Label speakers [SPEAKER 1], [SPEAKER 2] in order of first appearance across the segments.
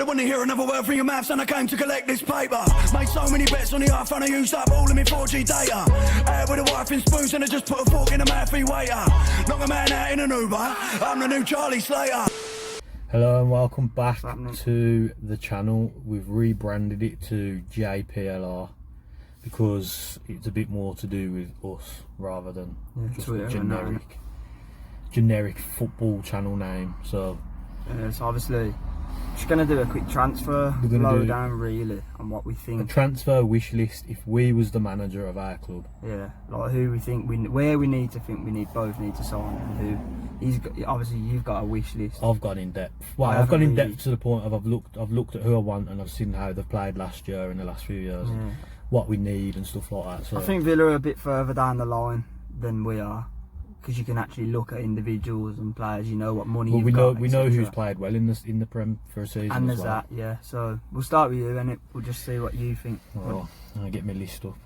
[SPEAKER 1] don't want to hear another word from your mouth, son. I came to collect this paper. Made so many bets on the iPhone, I used up all of my 4G data. Out with a wife and spoons, and I just put a fork in the mouth for your waiter. Knock a man out in an Uber, I'm the new Charlie Slater.
[SPEAKER 2] Hello and welcome back to the channel. We've rebranded it to JPLR because it's a bit more to do with us rather than just a generic football channel name. So
[SPEAKER 3] it's obviously just going to do a quick transfer lowdown really on what we think.
[SPEAKER 2] A transfer wish list if we was the manager of our club.
[SPEAKER 3] Yeah, like who we think where we need to think we both need to sign, and who obviously you've got a wish list.
[SPEAKER 2] I've gone in depth. Well, I've gone in depth to the point of I've looked at who I want, and I've seen how they've played last year and the last few years, what we need and stuff like that. So
[SPEAKER 3] I think Villa are a bit further down the line than we are, because you can actually look at individuals and players. You know what money you've got.
[SPEAKER 2] We know who's played well in the Prem for a season.
[SPEAKER 3] And there's that, yeah. So we'll start with you, and we'll just see what you think.
[SPEAKER 2] Oh, I'll get my list up.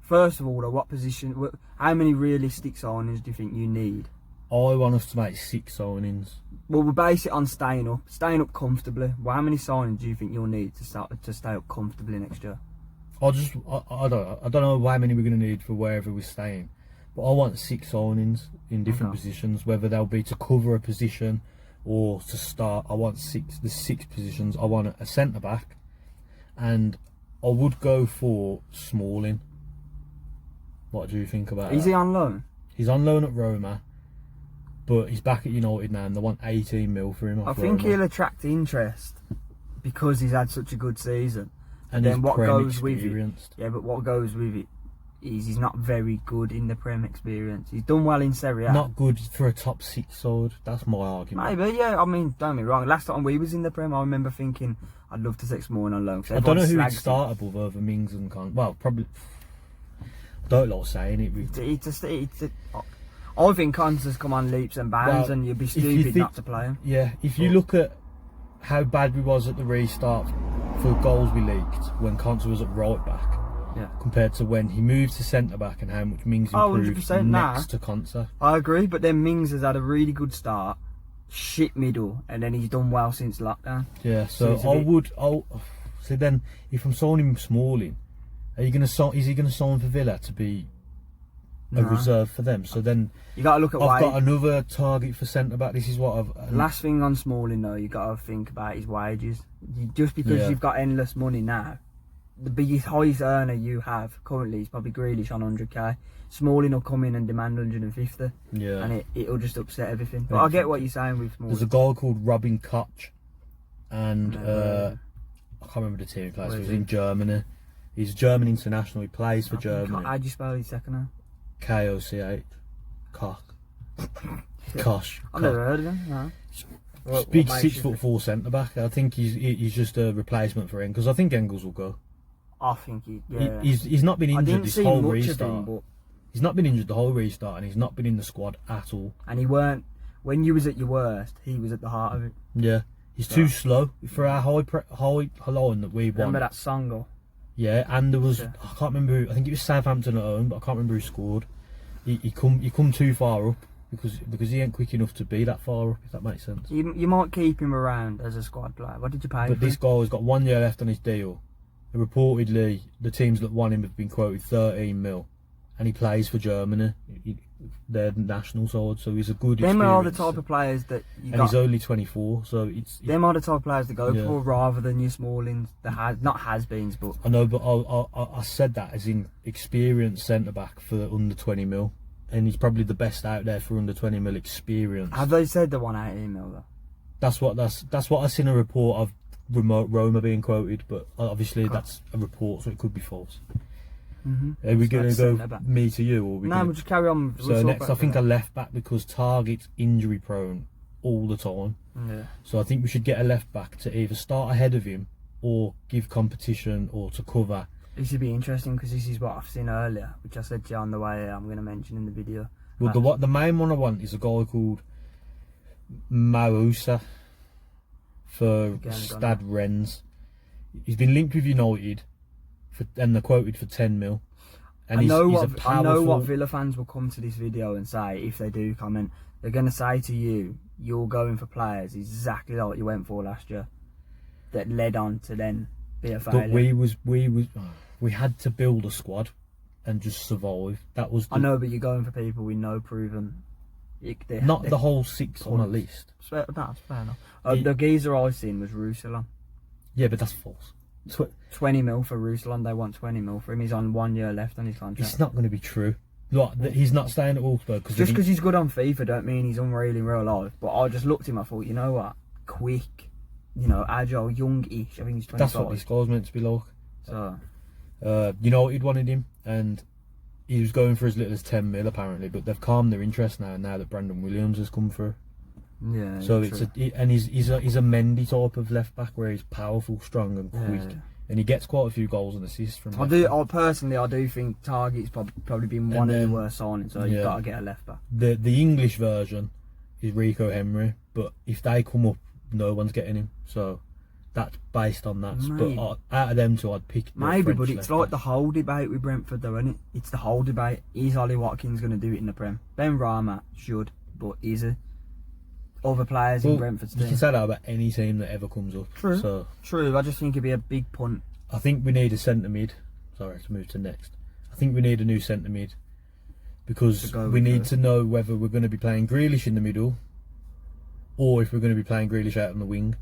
[SPEAKER 3] First of all, though, what position? How many realistic signings do you think you need?
[SPEAKER 2] I want us to make 6 signings.
[SPEAKER 3] Well, we'll base it on staying up comfortably. Well, how many signings do you think you'll need to stay up comfortably next year?
[SPEAKER 2] I don't know how many we're going to need for wherever we're staying. But I want 6 signings in different positions, whether they'll be to cover a position or to start. I want the 6 positions. I want a centre back, and I would go for Smalling. What do you think about that?
[SPEAKER 3] Is he on loan?
[SPEAKER 2] He's on loan at Roma, but he's back at United now, and they want 18 mil for him.
[SPEAKER 3] I think he'll attract interest because he's had such a good season.
[SPEAKER 2] And
[SPEAKER 3] then what goes with
[SPEAKER 2] it?
[SPEAKER 3] Yeah, but what goes with it is he's not very good in the Prem experience. He's done well in Serie A.
[SPEAKER 2] Not good for a top 6 side. That's my argument.
[SPEAKER 3] Maybe, yeah. I mean, don't get me wrong. Last time we was in the Prem, I remember thinking I'd love to take Smalling on loan.
[SPEAKER 2] I don't know who he'd start above over Mings and Con. Well, probably. I don't like saying it.
[SPEAKER 3] I think Conte's come on leaps and bounds, and you'd be stupid not to play him.
[SPEAKER 2] Yeah, if you look at how bad we was at the restart for goals we leaked when Conte was at right back, compared to when he moved to centre back, and how much Mings improved next to Conte.
[SPEAKER 3] I agree, but then Mings has had a really good start, shit middle, and then he's done well since lockdown.
[SPEAKER 2] Yeah, so so then if I'm signing Smalling, is he going to sign for Villa to be a reserve for them? So then
[SPEAKER 3] you got to look at.
[SPEAKER 2] I've got another target for centre back. This is what I've.
[SPEAKER 3] Last thing on Smalling though, you got to think about his wages. Just because you've got endless money now, the biggest highest earner you have currently is probably Grealish on 100k. Smalling will come in and demand 150.
[SPEAKER 2] Yeah,
[SPEAKER 3] and it'll just upset everything. But I get what you're saying with Smalling.
[SPEAKER 2] There's a guy called Robin Koch, and I can't remember the team he plays. He's in Germany. He's a German international. He plays for Germany.
[SPEAKER 3] How do you spell his second name?
[SPEAKER 2] Koch. Koch. Koch.
[SPEAKER 3] I've never heard of him. No.
[SPEAKER 2] Big 6'4" centre back. I think he's just a replacement for him, because I think Engels will go.
[SPEAKER 3] I think
[SPEAKER 2] he's not been injured this whole restart.
[SPEAKER 3] But
[SPEAKER 2] he's not been injured the whole restart, and he's not been in the squad at all.
[SPEAKER 3] And he weren't when you was at your worst. He was at the heart of it.
[SPEAKER 2] Yeah, he's too slow for our high line that we want.
[SPEAKER 3] Remember that Songo?
[SPEAKER 2] Yeah, and there was I can't remember who, I think it was Southampton at home, but I can't remember who scored. He come too far up because he ain't quick enough to be that far up, if that makes sense.
[SPEAKER 3] You might keep him around as a squad player. What did you pay?
[SPEAKER 2] But this guy has got 1 year left on his deal. And reportedly, the teams that want him have been quoted 13 mil, and he plays for Germany. They're the national side, so he's a good.
[SPEAKER 3] Them are the type of players that you got.
[SPEAKER 2] And he's only 24, so
[SPEAKER 3] them are the type of players to go for, rather than your Smallings, not has-beens, but.
[SPEAKER 2] I know, but I said that as in experienced centre back for under 20 mil, and he's probably the best out there for under 20 mil experience.
[SPEAKER 3] Have they said the 118 mil though?
[SPEAKER 2] That's what I seen a report of Roma being quoted, but obviously that's a report, so it could be false. Are we going to go me to you, or
[SPEAKER 3] we'll just carry on?
[SPEAKER 2] So next, I think I left back because Target's injury prone all the time.
[SPEAKER 3] Yeah.
[SPEAKER 2] So I think we should get a left back to either start ahead of him or give competition or to cover.
[SPEAKER 3] This would be interesting because this is what I've seen earlier, which I said to you on the way. I'm going to mention in the video.
[SPEAKER 2] Well, the main one I want is a guy called Mausa for Stade Rennes. He's been linked with United, and they're quoted for 10 mil. And
[SPEAKER 3] I know what Villa fans will come to this video and say, if they do comment, they're going to say to you, you're going for players exactly like you went for last year. that led on to then be a failure.
[SPEAKER 2] But we had to build a squad and just survive. That was.
[SPEAKER 3] I know, but you're going for people with no proven.
[SPEAKER 2] Not the whole 6 on the list.
[SPEAKER 3] That's fair enough. The geezer I seen was Ruslan.
[SPEAKER 2] Yeah, but that's false.
[SPEAKER 3] 20 mil for Ruslan. They want 20 mil for him. He's on 1 year left on his contract.
[SPEAKER 2] It's not going to be true. Like, he's not staying at Augsburg
[SPEAKER 3] just because he's good on FIFA don't mean he's unreal in real life. But I just looked at him, I thought, you know what, quick, agile, young-ish. I think he's 25.
[SPEAKER 2] That's what this guy's meant to be like.
[SPEAKER 3] So,
[SPEAKER 2] United wanted him, and he was going for as little as 10 mil apparently. But they've calmed their interest now that Brandon Williams has come through.
[SPEAKER 3] Yeah.
[SPEAKER 2] So he's a Mendy type of left back where he's powerful, strong, and quick. Yeah. And he gets quite a few goals and assists from. I
[SPEAKER 3] do think Target's probably been one of the worst signings. So you've got to get a left back.
[SPEAKER 2] The English version is Rico Henry, but if they come up, no one's getting him. So that's based on that.
[SPEAKER 3] Maybe.
[SPEAKER 2] But out of them two, I'd pick.
[SPEAKER 3] Maybe, but it's like the whole debate with Brentford, though, isn't it? It's the whole debate. Is Ollie Watkins going to do it in the Prem? Ben Rama should, but is he? Other players in Brentford's team.
[SPEAKER 2] You can say that about any team that ever comes up.
[SPEAKER 3] True. True. I just think it'd be a big punt.
[SPEAKER 2] I think we need a centre mid. Sorry, to move to next. I think we need a new centre mid because we need to know whether we're going to be playing Grealish in the middle or if we're going to be playing Grealish out on the wing.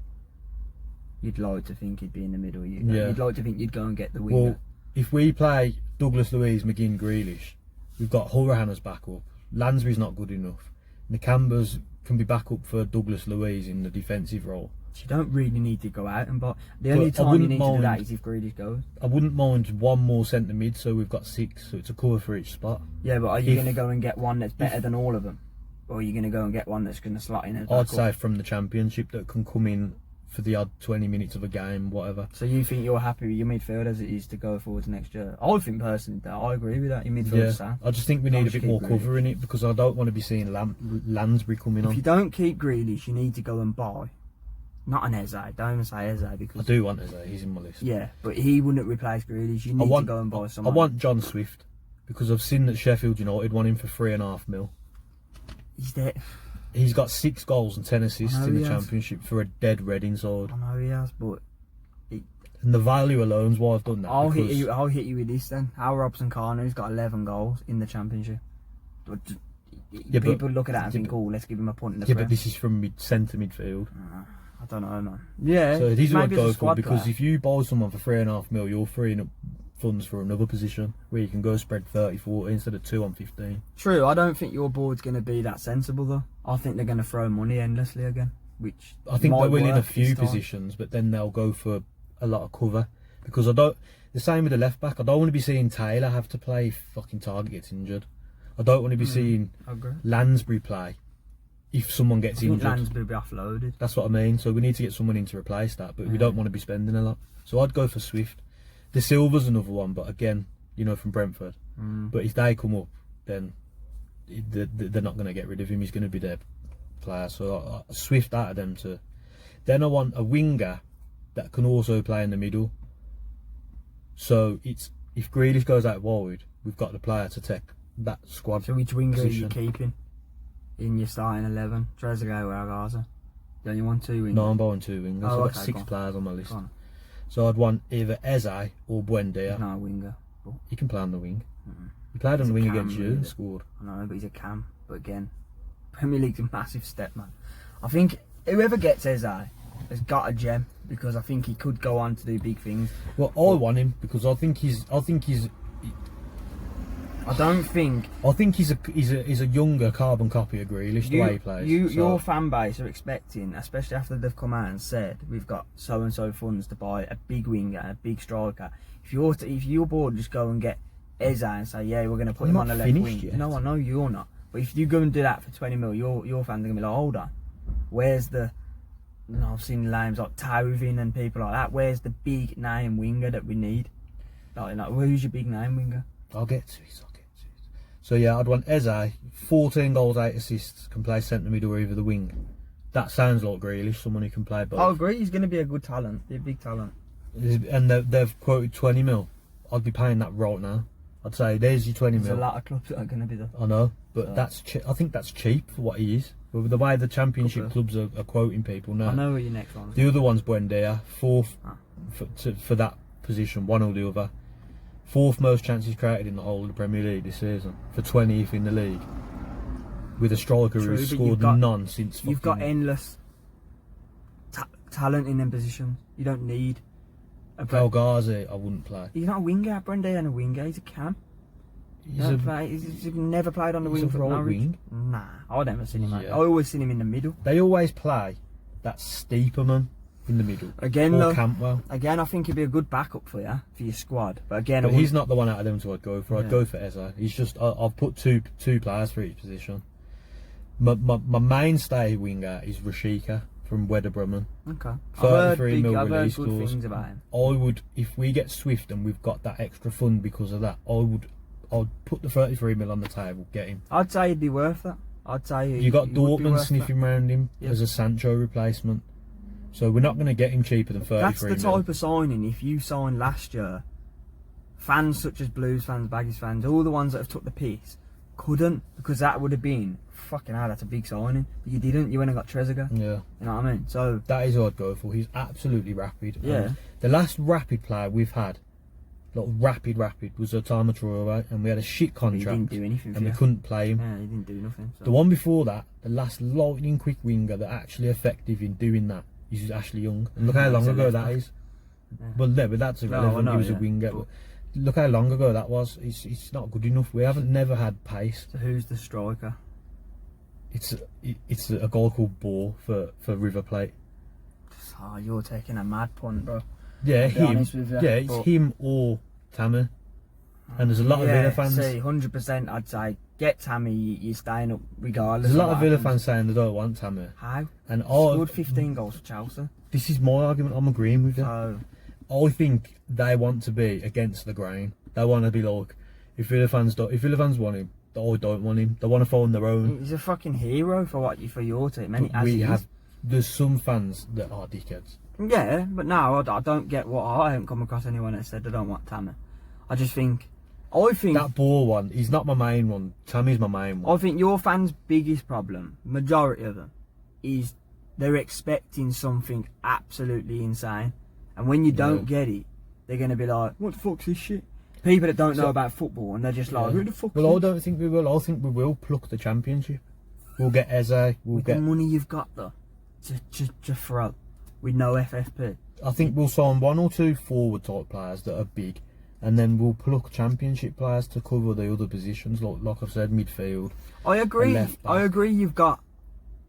[SPEAKER 3] You'd like to think he'd be in the middle. You'd like to think you'd go and get the winger.
[SPEAKER 2] Well, if we play Douglas Luiz, McGinn, Grealish, we've got Hurahan as backup. Lansbury's not good enough. Nakambas can be back up for Douglas Luiz in the defensive role.
[SPEAKER 3] You don't really need to go out, but the only time you need to do that is if Grealish goes.
[SPEAKER 2] I wouldn't mind one more centre mid, so we've got 6, so it's a cover for each spot.
[SPEAKER 3] Yeah, but are you going to go and get one that's better than all of them? Or are you going to go and get one that's going to slot in as
[SPEAKER 2] I'd say from the Championship that can come in for the odd 20 minutes of a game, whatever.
[SPEAKER 3] So you think you're happy with your midfield as it is to go forward to next year? I think personally that I agree with that. Your midfield's sound.
[SPEAKER 2] I just think we need a bit more cover in it because I don't want to be seeing Lansbury coming on.
[SPEAKER 3] If you don't keep Grealish, you need to go and buy. Not an Eze. Don't even say Eze because
[SPEAKER 2] I do want Eze. He's in my list.
[SPEAKER 3] Yeah, but he wouldn't replace Grealish. You need to go and buy someone.
[SPEAKER 2] I want John Swift because I've seen that Sheffield United want him for 3.5 mil.
[SPEAKER 3] He's there.
[SPEAKER 2] He's got 6 goals and 10 assists in the Championship for a dead Reading side.
[SPEAKER 3] I know he has, but
[SPEAKER 2] and the value alone's why I've done that.
[SPEAKER 3] I'll hit you with this then. Al Robson-Kanu has got 11 goals in the Championship. But people look at that and think, "Oh, let's give him a punt in the Prem."
[SPEAKER 2] But this is from centre midfield.
[SPEAKER 3] I don't know, man. Yeah.
[SPEAKER 2] So these are what I'd go for because if you buy someone for 3.5 mil, you're freeing up funds for another position where you can go spread 30-40 instead of 2 on 15.
[SPEAKER 3] True. I don't think your board's going to be that sensible though. I think they're going to throw money endlessly again, which
[SPEAKER 2] I think they will in a few positions, but then they'll go for a lot of cover because I don't. The same with the left back. I don't want to be seeing Taylor have to play if fucking Target gets injured. I don't want to be seeing Lansbury play if someone gets injured.
[SPEAKER 3] Lansbury will be offloaded.
[SPEAKER 2] That's what I mean. So we need to get someone in to replace that, but we don't want to be spending a lot. So I'd go for Swift. De Silva's another one, but again, from Brentford. But if they come up, then they're not going to get rid of him. He's going to be their player. So Swift out of them too. Then I want a winger that can also play in the middle. So it's if Grealish goes out wide, we've got the player to take that squad.
[SPEAKER 3] So which winger are you keeping in your starting 11? Trezeguet or Agaza? Don't you want 2 wingers?
[SPEAKER 2] No, I'm buying 2 wingers. I've got 6 players on my list. So I'd want either Eze or Buendia.
[SPEAKER 3] He's not a winger.
[SPEAKER 2] He can play on the wing. He played on the wing against you and scored.
[SPEAKER 3] I know, but he's a cam. But again, Premier League's a massive step, man. I think whoever gets Eze has got a gem because I think he could go on to do big things.
[SPEAKER 2] Well, I want him because I think he's a younger carbon copy of Grealish, the way he plays.
[SPEAKER 3] Your fan base are expecting, especially after they've come out and said we've got so and so funds to buy a big winger and a big striker. If you're bored, just go and get Eze and say, yeah, we're going to put him on the left wing.
[SPEAKER 2] Yet.
[SPEAKER 3] No, I know you're not. But if you go and do that for 20 mil, your fans are going to be like, hold on, where's the? I've seen names like Tauvin and people like that. Where's the big name winger that we need? Like who's your big name winger?
[SPEAKER 2] I'll get to it. So yeah, I'd want Eze, 14 goals, 8 assists, can play centre mid or either the wing. That sounds like Grealish, someone who can play both.
[SPEAKER 3] I agree, he's going to be a good talent, be a big talent.
[SPEAKER 2] And they've quoted 20 mil. I'd be paying that right now. I'd say, there's your 20 mil.
[SPEAKER 3] There's a lot of clubs that are going to be there.
[SPEAKER 2] I know, but I think that's cheap for what he is. But the way the championship
[SPEAKER 3] Couple
[SPEAKER 2] clubs are quoting people now.
[SPEAKER 3] I know what your next one.
[SPEAKER 2] The other one's Buendia, fourth for that position, one or the other. Fourth most chances created in the whole of the Premier League this season, for 20th in the league. With a striker
[SPEAKER 3] True,
[SPEAKER 2] who's
[SPEAKER 3] but
[SPEAKER 2] scored none since
[SPEAKER 3] You've got endless talent in them positions. You don't need a
[SPEAKER 2] Galgazi, I wouldn't play.
[SPEAKER 3] He's not a winger. Brende and a winger. He's a cam. He's never played on the wing for
[SPEAKER 2] right
[SPEAKER 3] Norwich.
[SPEAKER 2] wing.
[SPEAKER 3] Nah, I've never seen him.
[SPEAKER 2] Yeah.
[SPEAKER 3] I always seen him in the middle.
[SPEAKER 2] They always play that Steeperman in the middle.
[SPEAKER 3] Again,
[SPEAKER 2] or
[SPEAKER 3] though,
[SPEAKER 2] Campbell.
[SPEAKER 3] Again, I think he'd be a good backup for you, for your squad. But again,
[SPEAKER 2] But he's not the one out of them to I'd go for. I'd
[SPEAKER 3] Yeah.
[SPEAKER 2] go for Eze. He's just I've put two players for each position. My mainstay winger is Rashika from Werder Bremen.
[SPEAKER 3] Okay.
[SPEAKER 2] 33 mil
[SPEAKER 3] I've heard
[SPEAKER 2] release
[SPEAKER 3] good
[SPEAKER 2] clause.
[SPEAKER 3] things about him.
[SPEAKER 2] I would, if we get Swift and we've got that extra fund because of that, I'd put the 33 mil on the table, get him.
[SPEAKER 3] I'd say he'd be worth that. I'd say
[SPEAKER 2] You got
[SPEAKER 3] he would be
[SPEAKER 2] Dortmund
[SPEAKER 3] worth
[SPEAKER 2] sniffing round him
[SPEAKER 3] Yeah.
[SPEAKER 2] as a Sancho replacement, so we're not going to get him cheaper than 33
[SPEAKER 3] That's the
[SPEAKER 2] mil.
[SPEAKER 3] type of signing. If you signed last year, fans such as Blues fans, Baggies fans, all the ones that have took the piss, couldn't, because that would have been fucking hell. That's a big signing, but you didn't. You went and got Trezeguet.
[SPEAKER 2] Yeah,
[SPEAKER 3] You know what I mean? So
[SPEAKER 2] that is who I'd go for. He's absolutely rapid.
[SPEAKER 3] Yeah.
[SPEAKER 2] And the last rapid player we've had, like rapid, was Otama Traore, and we had a shit
[SPEAKER 3] he
[SPEAKER 2] contract,
[SPEAKER 3] didn't do anything for
[SPEAKER 2] and we
[SPEAKER 3] you.
[SPEAKER 2] couldn't play him.
[SPEAKER 3] Yeah, he didn't do nothing. So.
[SPEAKER 2] The one before that, the last lightning quick winger that actually effective in doing that is Ashley Young. And look how long
[SPEAKER 3] He's a
[SPEAKER 2] ago
[SPEAKER 3] left
[SPEAKER 2] that
[SPEAKER 3] back.
[SPEAKER 2] is.
[SPEAKER 3] Yeah.
[SPEAKER 2] Well, no, but that's irrelevant.
[SPEAKER 3] I know,
[SPEAKER 2] He was
[SPEAKER 3] yeah.
[SPEAKER 2] a winger.
[SPEAKER 3] But-
[SPEAKER 2] Look how long ago that was. It's not good enough. We haven't never had pace.
[SPEAKER 3] So who's the striker?
[SPEAKER 2] It's a guy called Ball for River Plate.
[SPEAKER 3] Oh, you're taking a mad punt, bro.
[SPEAKER 2] Yeah,
[SPEAKER 3] be
[SPEAKER 2] him.
[SPEAKER 3] honest with you,
[SPEAKER 2] Yeah, it's
[SPEAKER 3] but-
[SPEAKER 2] him or Tammy. And there's a lot of Villa fans.
[SPEAKER 3] See, 100%. I'd say get Tammy. You're staying up regardless.
[SPEAKER 2] There's a lot
[SPEAKER 3] what
[SPEAKER 2] of Villa
[SPEAKER 3] happens.
[SPEAKER 2] fans saying they don't want Tammy.
[SPEAKER 3] How?
[SPEAKER 2] And
[SPEAKER 3] Scored 15 goals for Chelsea.
[SPEAKER 2] this is my argument. I'm agreeing with you.
[SPEAKER 3] So
[SPEAKER 2] I think they want to be against the grain. They want to be like, if Villa fans want him, I don't want him. They want to find their own.
[SPEAKER 3] he's a fucking hero for your team. And
[SPEAKER 2] But we have. There's some fans that are dickheads.
[SPEAKER 3] Yeah, but no, I don't get what. I haven't come across anyone that said they don't want Tammy. I just think. I think
[SPEAKER 2] That Ball one, he's not my main one. Tammy's my main one.
[SPEAKER 3] I think your fans' biggest problem, majority of them, is they're expecting something absolutely insane, and when you don't get it, they're gonna be like, "What the fuck's this shit?" People that don't know about football, and they're just like, "Who the fuck?"
[SPEAKER 2] Well, I don't think we will. I think we will pluck the championship. We'll get Eze. We'll
[SPEAKER 3] With
[SPEAKER 2] get.
[SPEAKER 3] the money you've got though, to throw, with no FFP.
[SPEAKER 2] I think we'll sign one or two forward type players that are big, and then we'll pluck championship players to cover the other positions. Like I've said, midfield.
[SPEAKER 3] I agree.
[SPEAKER 2] left back.
[SPEAKER 3] I agree. You've got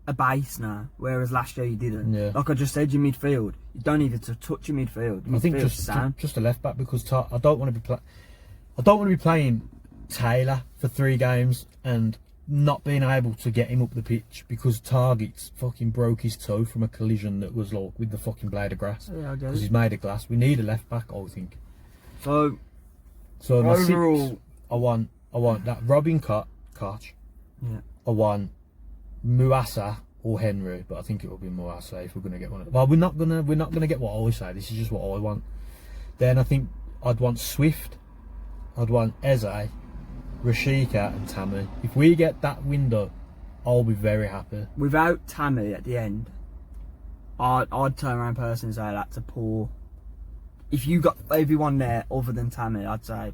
[SPEAKER 3] a base now, whereas last year you didn't.
[SPEAKER 2] Yeah.
[SPEAKER 3] Like I just said, your midfield. You don't even to touch your midfield.
[SPEAKER 2] I think
[SPEAKER 3] Midfield's sound.
[SPEAKER 2] just a left back because I don't want to be I don't want to be playing Taylor for 3 games and not being able to get him up the pitch because Target's fucking broke his toe from a collision that was like with the fucking blade of grass.
[SPEAKER 3] Yeah, I get
[SPEAKER 2] Because
[SPEAKER 3] it.
[SPEAKER 2] he's made of glass. We need a left back, I think.
[SPEAKER 3] So
[SPEAKER 2] So my
[SPEAKER 3] overall,
[SPEAKER 2] 6, I want that Robin Koch.
[SPEAKER 3] yeah.
[SPEAKER 2] I want Muasa or Henry, but I think it will be Muasa if we're gonna get one. Well, we're not gonna get what I say. This is just what I want. Then I think I'd want Swift. I'd want Eze, Rashika, and Tammy. If we get that window, I'll be very happy.
[SPEAKER 3] Without Tammy at the end, I'd turn around personally and say that's a poor. If you got everyone there other than Tammy, I'd say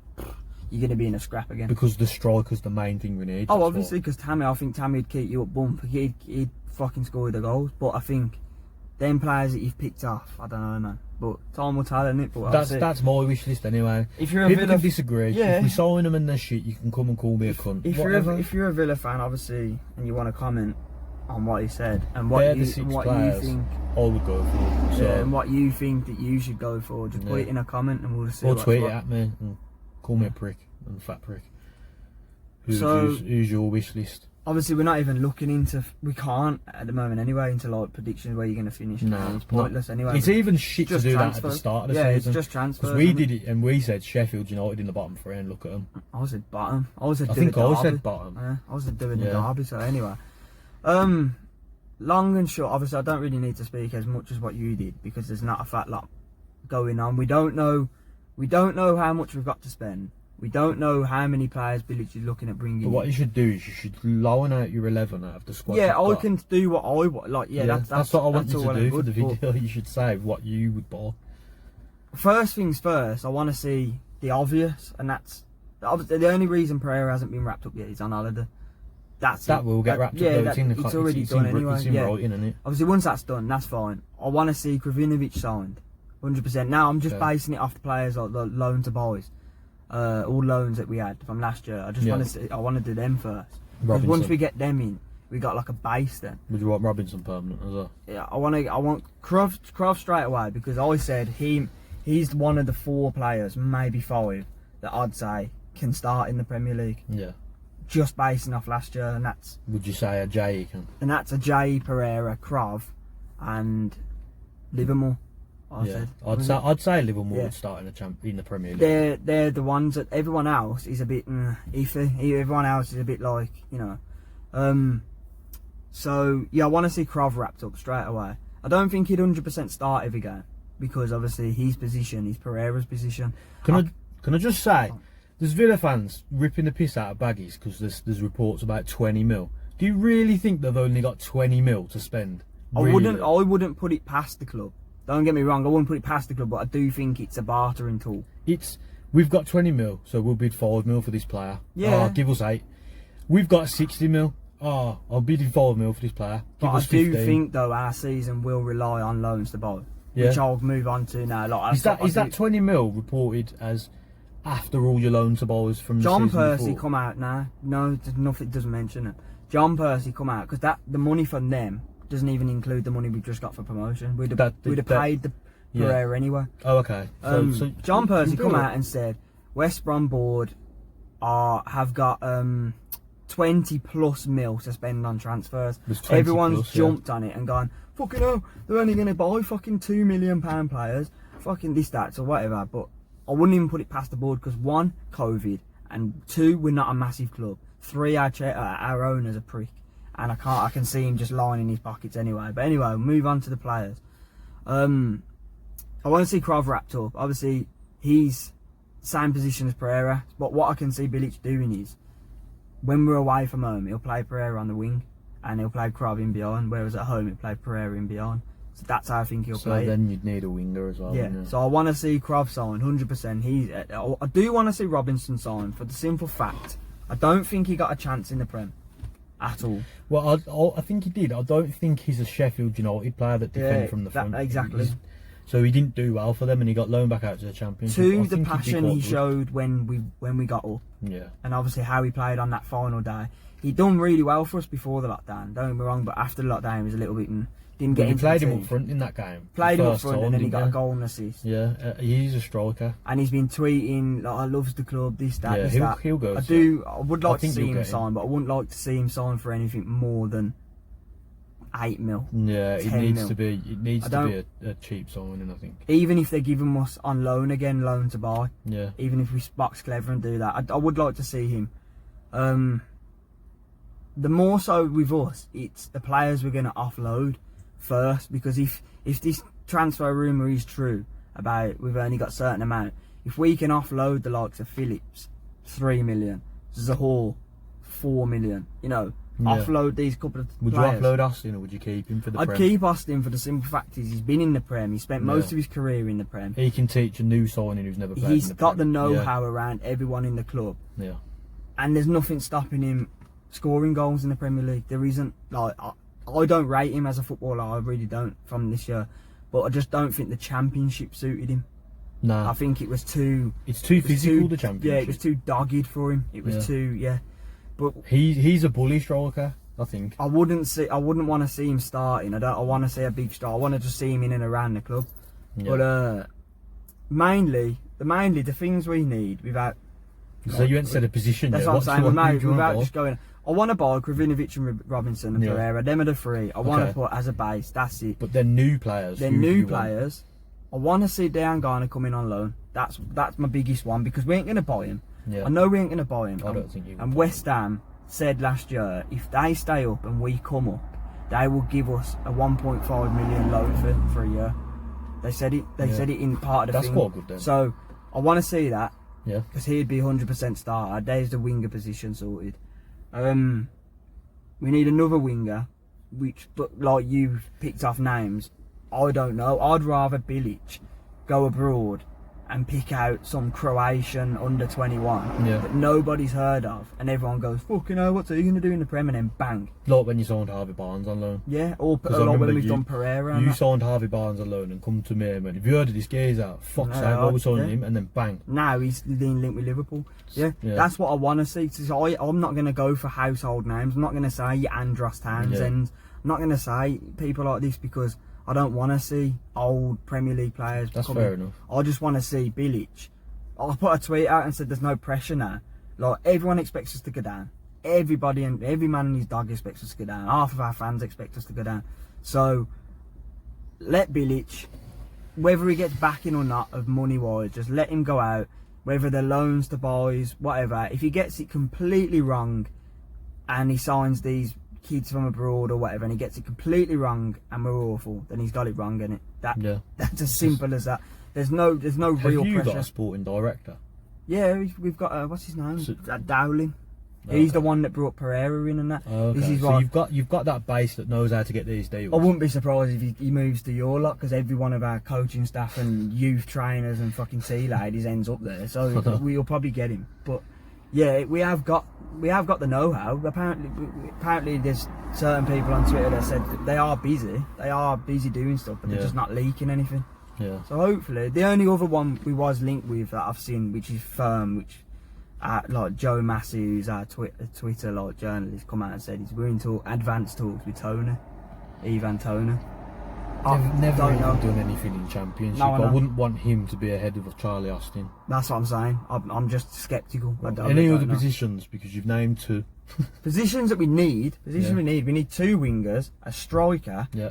[SPEAKER 3] you're going to be in a scrap again.
[SPEAKER 2] Because the striker's the main thing we need.
[SPEAKER 3] Oh,
[SPEAKER 2] that's
[SPEAKER 3] obviously, because I think Tammy would keep you up bump. He'd fucking score the goals. But I think them players that you've picked off, I don't know, man. But time will tell, innit? But
[SPEAKER 2] that's my wish list anyway.
[SPEAKER 3] If you're a
[SPEAKER 2] People
[SPEAKER 3] Villa,
[SPEAKER 2] can disagree.
[SPEAKER 3] yeah.
[SPEAKER 2] If we sign them and they're shit, you can come and call me a cunt.
[SPEAKER 3] if you're a Villa fan, obviously, and you want to comment on what he said and what
[SPEAKER 2] They're
[SPEAKER 3] you
[SPEAKER 2] the 6
[SPEAKER 3] what
[SPEAKER 2] players
[SPEAKER 3] you think,
[SPEAKER 2] I would go for. So,
[SPEAKER 3] yeah, and what you think that you should go for, just put
[SPEAKER 2] Yeah.
[SPEAKER 3] it in a comment and we'll see.
[SPEAKER 2] or
[SPEAKER 3] what's
[SPEAKER 2] tweet it
[SPEAKER 3] what.
[SPEAKER 2] at me and call me a prick and fat prick.
[SPEAKER 3] So-
[SPEAKER 2] Who's your wish list?
[SPEAKER 3] Obviously, we're not even looking into. We can't at the moment anyway into like predictions where you're going to finish.
[SPEAKER 2] No,
[SPEAKER 3] it's pointless anyway.
[SPEAKER 2] It's even shit to
[SPEAKER 3] just
[SPEAKER 2] do that at
[SPEAKER 3] transfers.
[SPEAKER 2] the start of the
[SPEAKER 3] Yeah,
[SPEAKER 2] season.
[SPEAKER 3] it's just transfers.
[SPEAKER 2] Because we
[SPEAKER 3] isn't
[SPEAKER 2] did
[SPEAKER 3] it?
[SPEAKER 2] it and we said Sheffield United in the bottom 3 and look at them.
[SPEAKER 3] I said bottom. I said.
[SPEAKER 2] I
[SPEAKER 3] do
[SPEAKER 2] think
[SPEAKER 3] the
[SPEAKER 2] I
[SPEAKER 3] derby.
[SPEAKER 2] said bottom.
[SPEAKER 3] Yeah, I was doing the
[SPEAKER 2] Yeah.
[SPEAKER 3] derby. So anyway, long and short. Obviously, I don't really need to speak as much as what you did because there's not a fat lot going on. We don't know how much we've got to spend. We don't know how many players Bilic is looking at bringing.
[SPEAKER 2] But what you should do is you should loan out your 11 out of the squad.
[SPEAKER 3] Yeah,
[SPEAKER 2] you've
[SPEAKER 3] I
[SPEAKER 2] got.
[SPEAKER 3] can do what I want. Like,
[SPEAKER 2] That's what I want you
[SPEAKER 3] all
[SPEAKER 2] to
[SPEAKER 3] well
[SPEAKER 2] do
[SPEAKER 3] and
[SPEAKER 2] for the
[SPEAKER 3] good,
[SPEAKER 2] video. You should say what you would buy.
[SPEAKER 3] First things first, I want to see the obvious, and that's the only reason Pereira hasn't been wrapped up yet is on holiday.
[SPEAKER 2] That will get wrapped up.
[SPEAKER 3] Yeah,
[SPEAKER 2] It's
[SPEAKER 3] already done anyway.
[SPEAKER 2] It's in
[SPEAKER 3] Yeah.
[SPEAKER 2] writing, isn't it?
[SPEAKER 3] Obviously, once that's done, that's fine. I want to see Kravinovic signed, 100%. Now, I'm just
[SPEAKER 2] Okay.
[SPEAKER 3] basing it off the players like the loan to boys, all loans that we had from last year. I just
[SPEAKER 2] Yeah.
[SPEAKER 3] want to see. I want to do them first. Because
[SPEAKER 2] Robinson.
[SPEAKER 3] once we get them in, we got like a base then.
[SPEAKER 2] Would you want Robinson permanent as well?
[SPEAKER 3] Yeah, I want Krav straight away because I said he's one of the 4 players, maybe 5, that I'd say can start in the Premier League.
[SPEAKER 2] Yeah.
[SPEAKER 3] Just basing off last year, and that's
[SPEAKER 2] Would you say a Jay can?
[SPEAKER 3] a Jay, Pereira, Krav, and Livermore.
[SPEAKER 2] Yeah. I'd say Livermore
[SPEAKER 3] Yeah.
[SPEAKER 2] would start in the Premier League.
[SPEAKER 3] They're the ones that everyone else is a bit iffy. Everyone else is a bit like, you know. So yeah, I want to see Krav wrapped up straight away. I don't think he'd 100% start every game because obviously his position is Pereira's position.
[SPEAKER 2] Can I just say, there's Villa fans ripping the piss out of Baggies because there's reports about 20 mil. Do you really think they've only got 20 mil to spend? Really?
[SPEAKER 3] I wouldn't put it past the club. Don't get me wrong, I wouldn't put it past the club, but I do think it's a bartering tool.
[SPEAKER 2] We've got 20 mil, so we'll bid 5 mil for this player.
[SPEAKER 3] Yeah.
[SPEAKER 2] Give us 8. We've got 60 mil. I'll bid 5 mil for this player. Give
[SPEAKER 3] But
[SPEAKER 2] us
[SPEAKER 3] I do
[SPEAKER 2] 15.
[SPEAKER 3] think though our season will rely on loans to buy, which I'll move on to now. Like,
[SPEAKER 2] Is that 20 mil reported as after all your loan to buys from the
[SPEAKER 3] John
[SPEAKER 2] season
[SPEAKER 3] Percy
[SPEAKER 2] before?
[SPEAKER 3] come out now? No, there's nothing. Doesn't mention it. John Percy come out because the money from them doesn't even include the money we've just got for promotion. We'd have paid the Pereira anyway.
[SPEAKER 2] Oh, okay. So
[SPEAKER 3] John Percy
[SPEAKER 2] you
[SPEAKER 3] come
[SPEAKER 2] do it.
[SPEAKER 3] out and said West Brom board have got 20 plus mil to spend on transfers.
[SPEAKER 2] There's 20
[SPEAKER 3] Everyone's
[SPEAKER 2] plus,
[SPEAKER 3] jumped on it and gone, fucking hell, they're only going to buy fucking £2 million players, fucking this, that, or whatever. But I wouldn't even put it past the board because 1, COVID, and 2, we're not a massive club. 3, our owner's a prick, and I can see him just lying in his pockets anyway. But anyway, we'll move on to the players. I want to see Krav wrapped up. Obviously, he's same position as Pereira, but what I can see Bilic doing is, when we're away from home, he'll play Pereira on the wing, and he'll play Krav in behind, whereas at home he'll play Pereira in behind. So that's how I think he'll play.
[SPEAKER 2] So then you'd need a winger as well.
[SPEAKER 3] Yeah,
[SPEAKER 2] wouldn't you?
[SPEAKER 3] so I want to see Krav sign 100%. I do want to see Robinson sign for the simple fact I don't think he got a chance in the Prem at all.
[SPEAKER 2] Well, I think he did. I don't think he's a Sheffield United player that defends from the front.
[SPEAKER 3] Exactly.
[SPEAKER 2] So he didn't do well for them, and he got loaned back out to the Championship.
[SPEAKER 3] To
[SPEAKER 2] I
[SPEAKER 3] the
[SPEAKER 2] think
[SPEAKER 3] passion
[SPEAKER 2] did
[SPEAKER 3] he
[SPEAKER 2] quite good.
[SPEAKER 3] showed when we got up,
[SPEAKER 2] Yeah.
[SPEAKER 3] and obviously how he played on that final day. He done really well for us before the lockdown. Don't get me wrong, but after the lockdown, he was a little bit didn't get
[SPEAKER 2] He
[SPEAKER 3] into
[SPEAKER 2] played
[SPEAKER 3] the
[SPEAKER 2] him
[SPEAKER 3] team.
[SPEAKER 2] up front in that game.
[SPEAKER 3] Played him up
[SPEAKER 2] First
[SPEAKER 3] front,
[SPEAKER 2] time,
[SPEAKER 3] and then he
[SPEAKER 2] didn't
[SPEAKER 3] got a
[SPEAKER 2] you?
[SPEAKER 3] goal and assist.
[SPEAKER 2] Yeah, he's a striker.
[SPEAKER 3] And he's been tweeting like, "I loves the club, this, that,
[SPEAKER 2] Yeah,
[SPEAKER 3] this,
[SPEAKER 2] he'll-
[SPEAKER 3] that."
[SPEAKER 2] he'll go
[SPEAKER 3] I
[SPEAKER 2] to-
[SPEAKER 3] do. I would
[SPEAKER 2] I
[SPEAKER 3] like to
[SPEAKER 2] think
[SPEAKER 3] see
[SPEAKER 2] you'll
[SPEAKER 3] him
[SPEAKER 2] get him.
[SPEAKER 3] sign, but I wouldn't like to see him sign for anything more than 8 mil.
[SPEAKER 2] Yeah, it
[SPEAKER 3] 10
[SPEAKER 2] needs
[SPEAKER 3] mil.
[SPEAKER 2] to be. It needs
[SPEAKER 3] I
[SPEAKER 2] to be
[SPEAKER 3] don't-
[SPEAKER 2] a cheap signing, I think.
[SPEAKER 3] Even if they're giving us on loan again, loan to buy.
[SPEAKER 2] Yeah.
[SPEAKER 3] Even if we box clever and do that, I would like to see him. The more so with us, it's the players we're going to offload first, because if this transfer rumour is true about we've only got a certain amount, if we can offload the likes of Phillips, 3 million, Zahor, 4 million, you know, offload these couple of
[SPEAKER 2] Would
[SPEAKER 3] players.
[SPEAKER 2] you offload Austin, or would you keep him for the
[SPEAKER 3] I'd
[SPEAKER 2] Prem?
[SPEAKER 3] keep Austin for the simple fact is he's been in the Prem, he spent most
[SPEAKER 2] Yeah.
[SPEAKER 3] of his career in the Prem.
[SPEAKER 2] He can teach a new signing who's never played
[SPEAKER 3] He's
[SPEAKER 2] in the
[SPEAKER 3] got the
[SPEAKER 2] Prem.
[SPEAKER 3] know-how around everyone in the club.
[SPEAKER 2] Yeah.
[SPEAKER 3] And there's nothing stopping him scoring goals in the Premier League. There isn't. Like, I don't rate him as a footballer, I really don't, from this year, but I just don't think the Championship suited him.
[SPEAKER 2] Nah.
[SPEAKER 3] I think it was too...
[SPEAKER 2] It's too physical, the Championship.
[SPEAKER 3] Yeah, it was too dogged for him. It was
[SPEAKER 2] Yeah.
[SPEAKER 3] too, But
[SPEAKER 2] He's a bully striker, I think.
[SPEAKER 3] I wouldn't want to see him starting. I want to see a big star. I want to just see him in and around the club.
[SPEAKER 2] Yeah.
[SPEAKER 3] But mainly the things we need without...
[SPEAKER 2] So you ain't said a position
[SPEAKER 3] That's
[SPEAKER 2] yet.
[SPEAKER 3] what I'm saying. Without
[SPEAKER 2] buy?
[SPEAKER 3] just going, I want to buy Kravinovic and Robinson and
[SPEAKER 2] Yeah.
[SPEAKER 3] Pereira. Them are the 3. I want to
[SPEAKER 2] Okay.
[SPEAKER 3] put as a base. That's it.
[SPEAKER 2] But they're new players.
[SPEAKER 3] They're
[SPEAKER 2] Who do
[SPEAKER 3] new
[SPEAKER 2] you want?
[SPEAKER 3] players. I want to see Dejan Garner come in on loan. That's my biggest one, because we ain't going to buy him.
[SPEAKER 2] Yeah.
[SPEAKER 3] I know we ain't going to buy him.
[SPEAKER 2] I don't think you
[SPEAKER 3] And
[SPEAKER 2] will.
[SPEAKER 3] West Ham said last year, if they stay up and we come up, they will give us a 1.5 million loan for a year. They said it. They
[SPEAKER 2] Yeah.
[SPEAKER 3] said it in part of the
[SPEAKER 2] That's
[SPEAKER 3] thing.
[SPEAKER 2] quite good then.
[SPEAKER 3] So I want to see that.
[SPEAKER 2] Yeah.
[SPEAKER 3] Because he'd be 100% starter. There's the winger position sorted. We need another winger, but like you've picked off names, I don't know. I'd rather Bilic go abroad and pick out some Croatian under 21 that nobody's heard of, and everyone goes, fucking hell, what's he going to do in the Prem? And then bang.
[SPEAKER 2] Like when you signed Harvey Barnes on loan.
[SPEAKER 3] Yeah, or like when we've done Pereira.
[SPEAKER 2] You signed Harvey Barnes on loan and come to me and went, have you heard of this geezer? Fuck's sake, why we signing him? And then bang.
[SPEAKER 3] Now he's being linked with Liverpool. Yeah, that's what I want to see. I'm not going to go for household names. I'm not going to say Andros Townsend. I'm not going to say people like this because I don't want to see old Premier League players.
[SPEAKER 2] That's fair enough.
[SPEAKER 3] I just want to see Bilic. I put a tweet out and said there's no pressure now. Like, everyone expects us to go down. Everybody and every man and his dog expects us to go down. Half of our fans expect us to go down. So let Bilic, whether he gets backing or not of money wise, just let him go out. Whether they're loans to buys, whatever. If he gets it completely wrong and he signs these kids from abroad or whatever, and he gets it completely wrong and we're awful, then he's got it wrong, innit? That's as simple as that. There's no real pressure.
[SPEAKER 2] Have you got a sporting director?
[SPEAKER 3] Yeah, we've got what's his name? Dowling. He's the one that brought Pereira in and that.
[SPEAKER 2] Okay.
[SPEAKER 3] This is
[SPEAKER 2] so you've got that base that knows how to get these deals.
[SPEAKER 3] I wouldn't be surprised if he moves to your lot, because every one of our coaching staff and youth trainers and fucking tea ladies ends up there. So we'll probably get him. But yeah, we have got the know-how. Apparently, there's certain people on Twitter that said that they are busy doing stuff, but they're just not leaking anything.
[SPEAKER 2] Yeah.
[SPEAKER 3] So hopefully, the only other one we was linked with that I've seen, which is firm, which like Joe Massey, who's our Twitter like journalist, come out and said we're into advanced talks with Ivan Toner.
[SPEAKER 2] I've never even done anything in Championship.
[SPEAKER 3] No,
[SPEAKER 2] I wouldn't want him to be ahead of Charlie Austin.
[SPEAKER 3] That's what I'm saying. I'm just sceptical.
[SPEAKER 2] Any other positions, because you've named two.
[SPEAKER 3] Positions that we need. We need two wingers, a striker.
[SPEAKER 2] Yeah.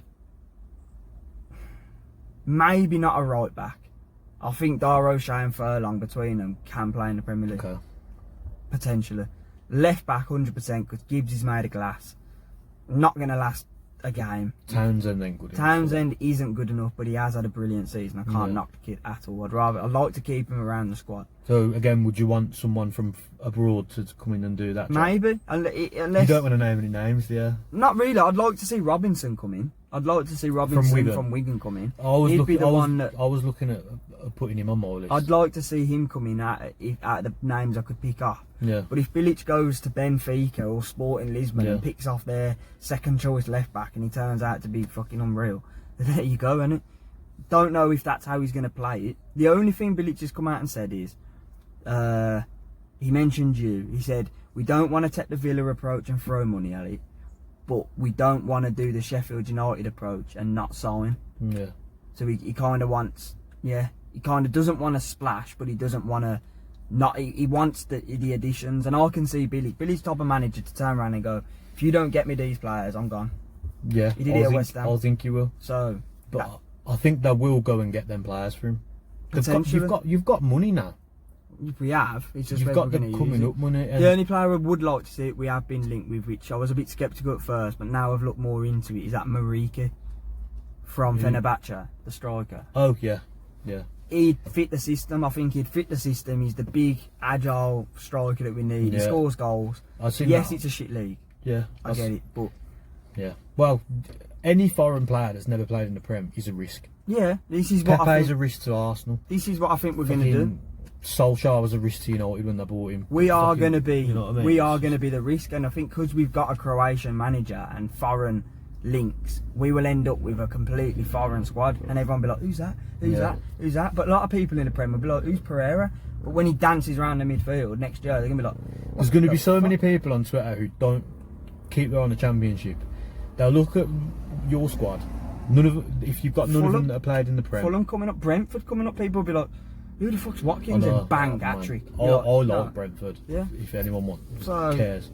[SPEAKER 3] Maybe not a right back. I think Dar O'Shea and Furlong between them can play in the Premier League.
[SPEAKER 2] Okay.
[SPEAKER 3] Potentially. Left back 100% because Gibbs is made of glass. Not going to last a game.
[SPEAKER 2] Townsend ain't good enough.
[SPEAKER 3] Townsend isn't good enough, but he has had a brilliant season. I can't knock the kid at all. I'd like to keep him around the squad.
[SPEAKER 2] So again, would you want someone from abroad to come in and do that job?
[SPEAKER 3] Maybe, unless
[SPEAKER 2] you don't want to name any names, yeah.
[SPEAKER 3] Not really. I'd like to see Robinson come in. I'd like to see Robinson from Wigan come in.
[SPEAKER 2] I was looking at putting him on my list.
[SPEAKER 3] I'd like to see him come in out the names I could pick off.
[SPEAKER 2] Yeah.
[SPEAKER 3] But if Bilic goes to Benfica or Sporting Lisbon and picks off their second choice left back and he turns out to be fucking unreal, then there you go, innit? Don't know if that's how he's going to play it. The only thing Bilic has come out and said is, he mentioned you. He said, we don't want to take the Villa approach and throw money at it, but we don't want to do the Sheffield United approach and not sign.
[SPEAKER 2] Yeah.
[SPEAKER 3] So he kind of wants, he kind of doesn't want to splash, but he doesn't want to not. He wants the additions, and I can see Billy's type of manager to turn around and go, if you don't get me these players, I'm gone.
[SPEAKER 2] Yeah.
[SPEAKER 3] He did it at West Ham.
[SPEAKER 2] I think you will.
[SPEAKER 3] So,
[SPEAKER 2] but I think they will go and get them players for him. You've got money now.
[SPEAKER 3] We have. It's just
[SPEAKER 2] you've got the coming up money.
[SPEAKER 3] The only player I would like to see we have been linked with, which I was a bit sceptical at first, but now I've looked more into it, is that Mariki from Fenerbahce, the striker.
[SPEAKER 2] Oh yeah, yeah.
[SPEAKER 3] He'd fit the system. I think he'd fit the system. He's the big, agile striker that we need. He scores goals. Yes, it's a shit league.
[SPEAKER 2] Yeah,
[SPEAKER 3] I get it, but
[SPEAKER 2] yeah. Well, any foreign player that's never played in the Prem is a risk.
[SPEAKER 3] Yeah, this is what
[SPEAKER 2] Pepe's a risk to Arsenal.
[SPEAKER 3] This is what I think we're going to do.
[SPEAKER 2] Solskjaer was a risk to United when they bought him.
[SPEAKER 3] We are going to be,
[SPEAKER 2] you know what I mean?
[SPEAKER 3] we are going to be the risk, and I think because we've got a Croatian manager and foreign links, we will end up with a completely foreign squad, and everyone will be like, who's that? Who's that? Who's that? But a lot of people in the Premier will be like, who's Pereira? But when he dances around the midfield next year, they're going to be like,
[SPEAKER 2] there's going to be so many people on Twitter who don't keep their eye on the Championship. They'll look at your squad. If you've got none of them that have played in the Prem.
[SPEAKER 3] Fulham coming up, Brentford coming up, people will be like, who the fuck's Watkins? And bang, hat-trick.
[SPEAKER 2] I like Brentford.
[SPEAKER 3] Yeah.
[SPEAKER 2] If anyone cares.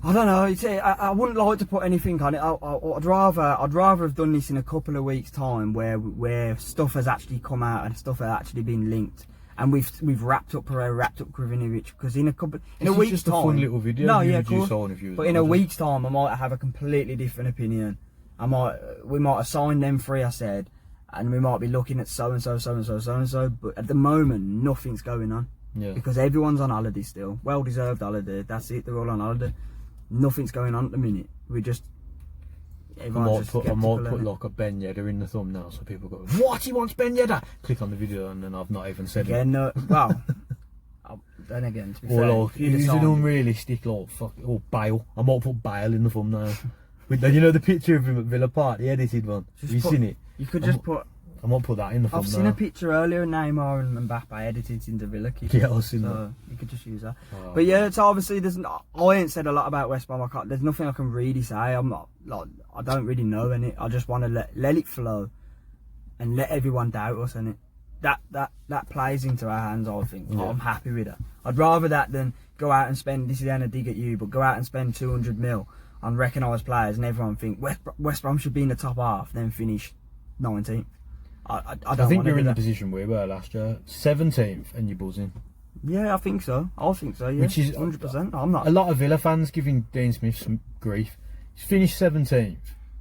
[SPEAKER 3] I don't know. I wouldn't like to put anything on it. I'd rather have done this in a couple of weeks' time, where stuff has actually come out and stuff has actually been linked, and we've wrapped up Pereira, wrapped up Kravinovic, because in a week's
[SPEAKER 2] just
[SPEAKER 3] time,
[SPEAKER 2] a fun little video.
[SPEAKER 3] No, yeah, of course. But in a week's time, I might have a completely different opinion. We might have signed them three, I said, and we might be looking at so and so, but at the moment nothing's going on.
[SPEAKER 2] Yeah.
[SPEAKER 3] Because everyone's on holiday still, well deserved holiday. That's it. They're all on holiday. Nothing's going on at the minute. We just.
[SPEAKER 2] I might put like a Ben Yedder in the thumbnail so people go, what, he wants Ben Yedder? Click on the video and then I've not even said it.
[SPEAKER 3] No, well, then again, to be fair,
[SPEAKER 2] Or like, who's an unrealistic, like, or Bale. I might put Bale in the thumbnail. You know the picture of him at Villa Park, the edited one? Have you seen it?
[SPEAKER 3] You could just put...
[SPEAKER 2] I might put that in the thumbnail.
[SPEAKER 3] I've seen a picture earlier of Neymar and Mbappe edited into Villa kit.
[SPEAKER 2] Yeah, I've seen that.
[SPEAKER 3] You could just use that.
[SPEAKER 2] Oh,
[SPEAKER 3] but yeah, it's obviously, I ain't said a lot about West Brom. There's nothing I can really say. I'm not, like, I don't really know any. I just want to let it flow and let everyone doubt us, and that plays into our hands, I think. Yeah. I'm happy with that. I'd rather that than go out and spend, this is then a dig at you, but go out and spend 200 mil on recognised players and everyone think West Brom should be in the top half, then finish 19th. I
[SPEAKER 2] think you're in the position we were last year, 17th, and you're buzzing.
[SPEAKER 3] Yeah, I think so. Yeah,
[SPEAKER 2] which is
[SPEAKER 3] 100%. I'm not.
[SPEAKER 2] A lot of Villa fans giving Dean Smith some grief. He's finished 17th,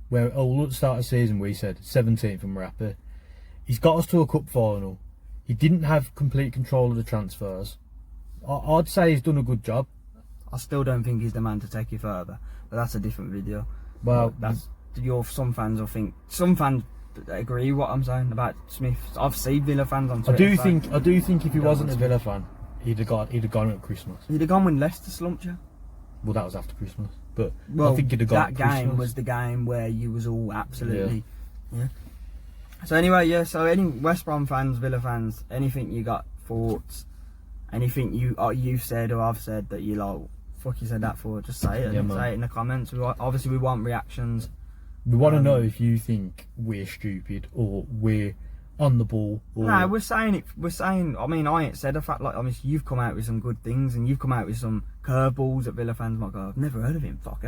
[SPEAKER 2] where all at the start of the season we said 17th and we're happy. He's got us to a cup final. He didn't have complete control of the transfers. I'd say he's done a good job.
[SPEAKER 3] I still don't think he's the man to take you further, but that's a different video.
[SPEAKER 2] Well,
[SPEAKER 3] some fans will think, some fans agree what I'm saying about Smith. I've seen Villa fans on Twitter.
[SPEAKER 2] I do think if he wasn't a Villa fan, he'd have gone at Christmas.
[SPEAKER 3] He'd have gone when Leicester slumped you.
[SPEAKER 2] Well, that was after Christmas, but I think he'd have gone
[SPEAKER 3] that
[SPEAKER 2] at Christmas.
[SPEAKER 3] game was the game where you was all absolutely yeah. So anyway, yeah. So any West Brom fans, Villa fans, anything you got thoughts, anything you've said or I've said that you like, fuck you said that for, just say it. Say it in the comments. Obviously we want reactions.
[SPEAKER 2] We want to know if you think we're stupid or we're on the ball. Or...
[SPEAKER 3] No, we're saying it. I mean, I ain't said a fact. Like, I mean, you've come out with some good things, and you've come out with some curveballs that Villa fans might go, I've never heard of him. Fuck,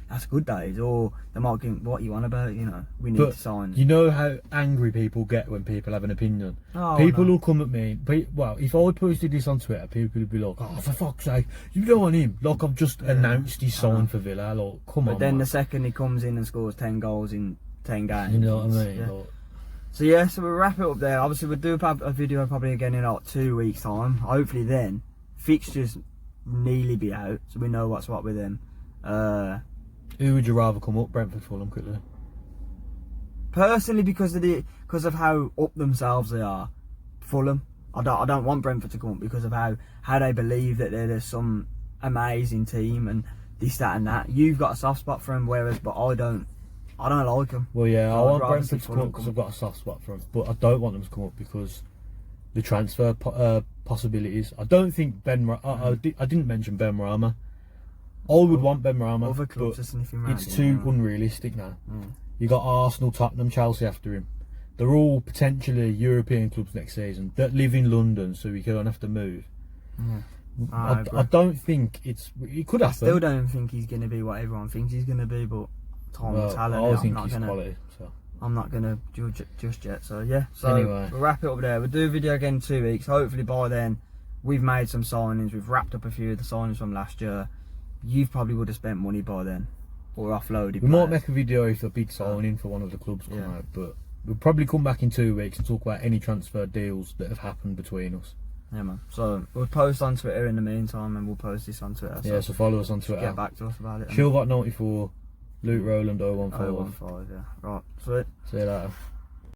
[SPEAKER 3] that's good days. Or they might go, what you on about? You know, we need to sign.
[SPEAKER 2] You know how angry people get when people have an opinion.
[SPEAKER 3] Oh,
[SPEAKER 2] people will come at me. Well, if I posted this on Twitter, people would be like, "Oh, for fuck's sake, you don't want him." Like I've just announced he's signed for Villa. Like, come on.
[SPEAKER 3] But then
[SPEAKER 2] man.
[SPEAKER 3] the second he comes in and scores 10 goals in 10 games,
[SPEAKER 2] you know what I mean?
[SPEAKER 3] Yeah.
[SPEAKER 2] Like,
[SPEAKER 3] so yeah, so we'll wrap it up there. Obviously, we'll do a video probably again in like 2 weeks' time. Hopefully, then fixtures nearly be out, so we know what's what with them.
[SPEAKER 2] Who would you rather come up, Brentford, Fulham, quickly?
[SPEAKER 3] Personally, because of how up themselves they are, Fulham. I don't want Brentford to come up because of how they believe that they're some amazing team and this, that, and that. You've got a soft spot for them, but I don't like them.
[SPEAKER 2] Well, yeah, I want Brentford to come up because I've got a soft spot for them, but I don't want them to come up because the transfer possibilities. I don't think I didn't mention Ben Rama. I would want Ben Rama, but it's too unrealistic now. You got Arsenal, Tottenham, Chelsea after him. They're all potentially European clubs next season that live in London, so we don't have to move. I don't think it could happen. I
[SPEAKER 3] still don't think he's going to be what everyone thinks he's going to be, but time will tell.
[SPEAKER 2] I think he's quality. So.
[SPEAKER 3] I'm not going to judge it just yet. So yeah,
[SPEAKER 2] anyway.
[SPEAKER 3] We'll wrap it up there. We'll do a video again in 2 weeks. Hopefully by then we've made some signings. We've wrapped up a few of the signings from last year. You probably would have spent money by then, or offloaded.
[SPEAKER 2] We might make a video if a big signing for one of the clubs come out, but we'll probably come back in 2 weeks and talk about any transfer deals that have happened between us.
[SPEAKER 3] Yeah, man. So we'll post on Twitter in the meantime, and we'll post this on Twitter.
[SPEAKER 2] So follow us on Twitter.
[SPEAKER 3] Get back to us about it.
[SPEAKER 2] Shilbot94, Luke Rowland 015.
[SPEAKER 3] 015, yeah. Right. Sweet.
[SPEAKER 2] See you later.